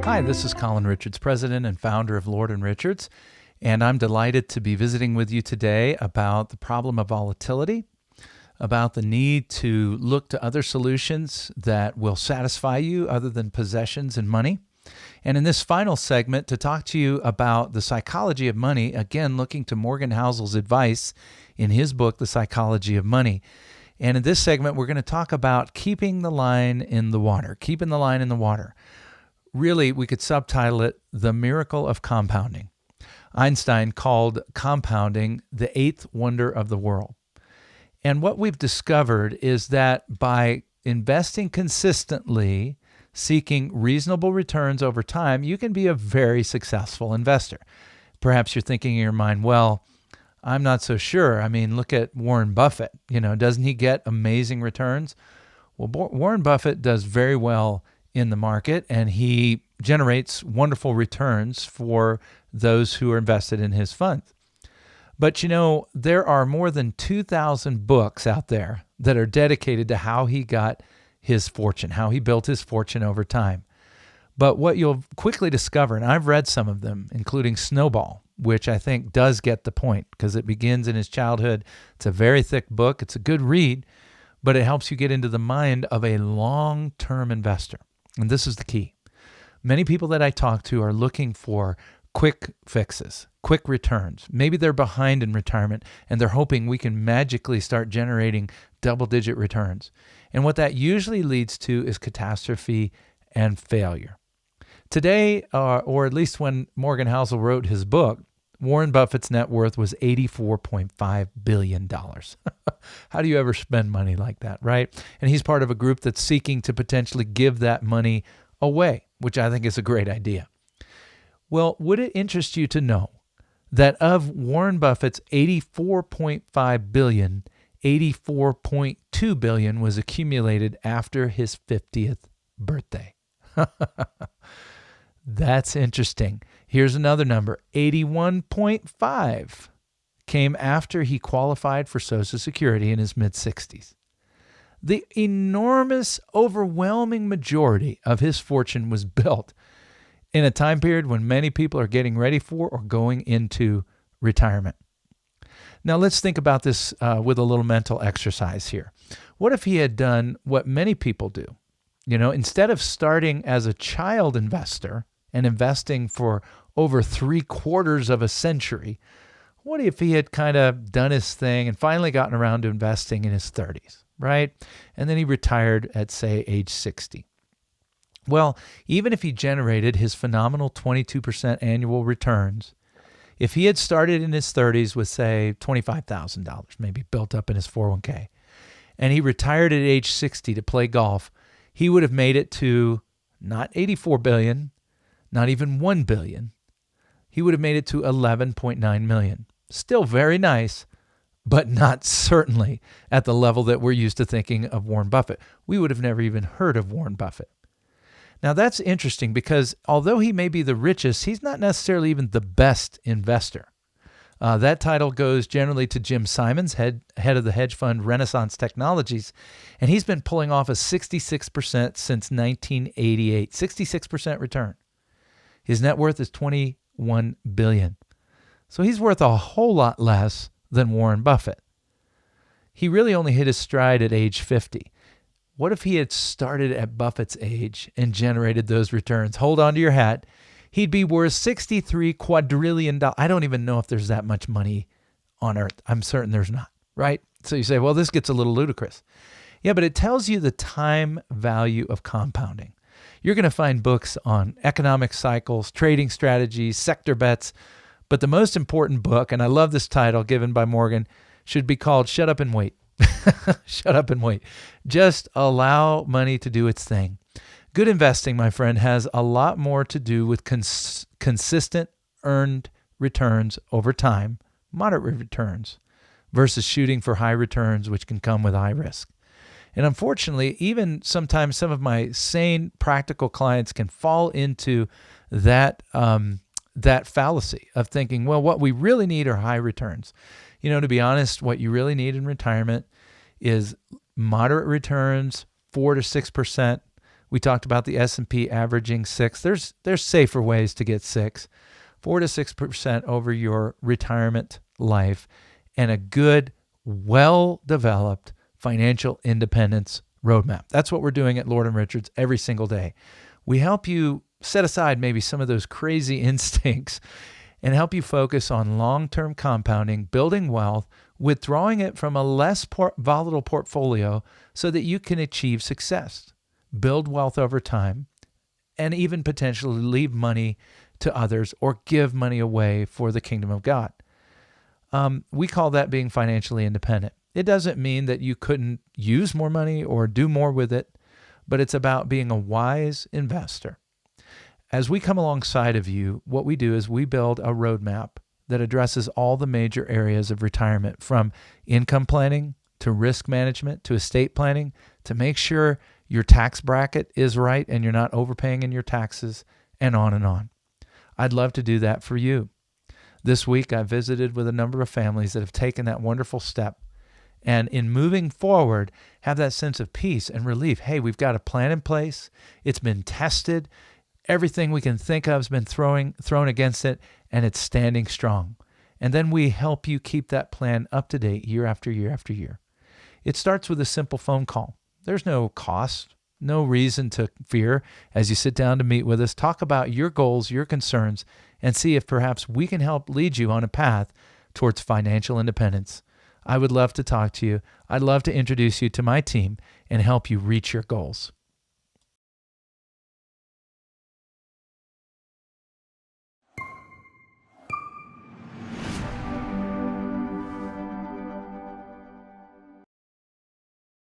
Hi, this is Colin Richards, president and founder of Lord & Richards, and I'm delighted to be visiting with you today about the problem of volatility, about the need to look to other solutions that will satisfy you other than possessions and money. And in this final segment, to talk to you about the psychology of money, again, looking to Morgan Housel's advice in his book, The Psychology of Money. And in this segment, we're going to talk about keeping the line in the water, keeping the line in the water. Really, we could subtitle it, The Miracle of Compounding. Einstein called compounding the eighth wonder of the world. And what we've discovered is that by investing consistently, seeking reasonable returns over time, you can be a very successful investor. Perhaps you're thinking in your mind, well, I'm not so sure. I mean, look at Warren Buffett. Doesn't he get amazing returns? Well, Warren Buffett does very well in the market, and he generates wonderful returns for those who are invested in his funds. But there are more than 2,000 books out there that are dedicated to how he got his fortune, how he built his fortune over time. But what you'll quickly discover, and I've read some of them, including Snowball, which I think does get the point because it begins in his childhood. It's a very thick book. It's a good read, but it helps you get into the mind of a long-term investor. And this is the key. Many people that I talk to are looking for quick fixes, quick returns. Maybe they're behind in retirement and they're hoping we can magically start generating double-digit returns. And what that usually leads to is catastrophe and failure. Today, or at least when Morgan Housel wrote his book, Warren Buffett's net worth was $84.5 billion. How do you ever spend money like that, right? And he's part of a group that's seeking to potentially give that money away, which I think is a great idea. Well, would it interest you to know that of Warren Buffett's $84.5 billion, $84.2 billion was accumulated after his 50th birthday? That's interesting. Here's another number. 81.5 came after he qualified for Social Security in his mid-60s. The enormous, overwhelming majority of his fortune was built in a time period when many people are getting ready for or going into retirement. Now let's think about this with a little mental exercise here. What if he had done what many people do? Instead of starting as a child investor and investing for over 3/4 of a century, what if he had kind of done his thing and finally gotten around to investing in his 30s, right? And then he retired at, say, age 60. Well, even if he generated his phenomenal 22% annual returns, if he had started in his 30s with, say, $25,000, maybe built up in his 401k, and he retired at age 60 to play golf, he would have made it to not 84 billion, not even 1 billion. He would have made it to 11.9 million. Still very nice, but not certainly at the level that we're used to thinking of Warren Buffett. We would have never even heard of Warren Buffett. Now that's interesting because although he may be the richest, he's not necessarily even the best investor. That title goes generally to Jim Simons, head of the hedge fund Renaissance Technologies, and he's been pulling off a 66% since 1988, 66% return. His net worth is $21 billion. So he's worth a whole lot less than Warren Buffett. He really only hit his stride at age 50. What if he had started at Buffett's age and generated those returns? Hold on to your hat. He'd be worth $63 quadrillion. I don't even know if there's that much money on earth. I'm certain there's not, right? So you say, well, this gets a little ludicrous. Yeah, but it tells you the time value of compounding. You're going to find books on economic cycles, trading strategies, sector bets. But the most important book, and I love this title given by Morgan, should be called Shut Up and Wait. Shut up and wait. Just allow money to do its thing. Good investing, my friend, has a lot more to do with consistent earned returns over time, moderate returns, versus shooting for high returns, which can come with high risk. And unfortunately, even sometimes some of my sane, practical clients can fall into that fallacy of thinking, well, what we really need are high returns. To be honest, what you really need in retirement is moderate returns, 4 to 6%, We talked about the S&P averaging 6. There's safer ways to get 4 to 6% over your retirement life, and a good, well-developed financial independence roadmap. That's what we're doing at Lord & Richards every single day. We help you set aside maybe some of those crazy instincts and help you focus on long-term compounding, building wealth, withdrawing it from a less volatile portfolio so that you can achieve success, build wealth over time, and even potentially leave money to others or give money away for the kingdom of God. We call that being financially independent. It doesn't mean that you couldn't use more money or do more with it, but it's about being a wise investor. As we come alongside of you, what we do is we build a roadmap that addresses all the major areas of retirement, from income planning to risk management to estate planning, to make sure your tax bracket is right and you're not overpaying in your taxes, and on and on. I'd love to do that for you. This week, I visited with a number of families that have taken that wonderful step, and in moving forward, have that sense of peace and relief. Hey, we've got a plan in place. It's been tested. Everything we can think of has been thrown against it, and it's standing strong. And then we help you keep that plan up to date year after year after year. It starts with a simple phone call. There's no cost, no reason to fear as you sit down to meet with us. Talk about your goals, your concerns, and see if perhaps we can help lead you on a path towards financial independence. I would love to talk to you. I'd love to introduce you to my team and help you reach your goals.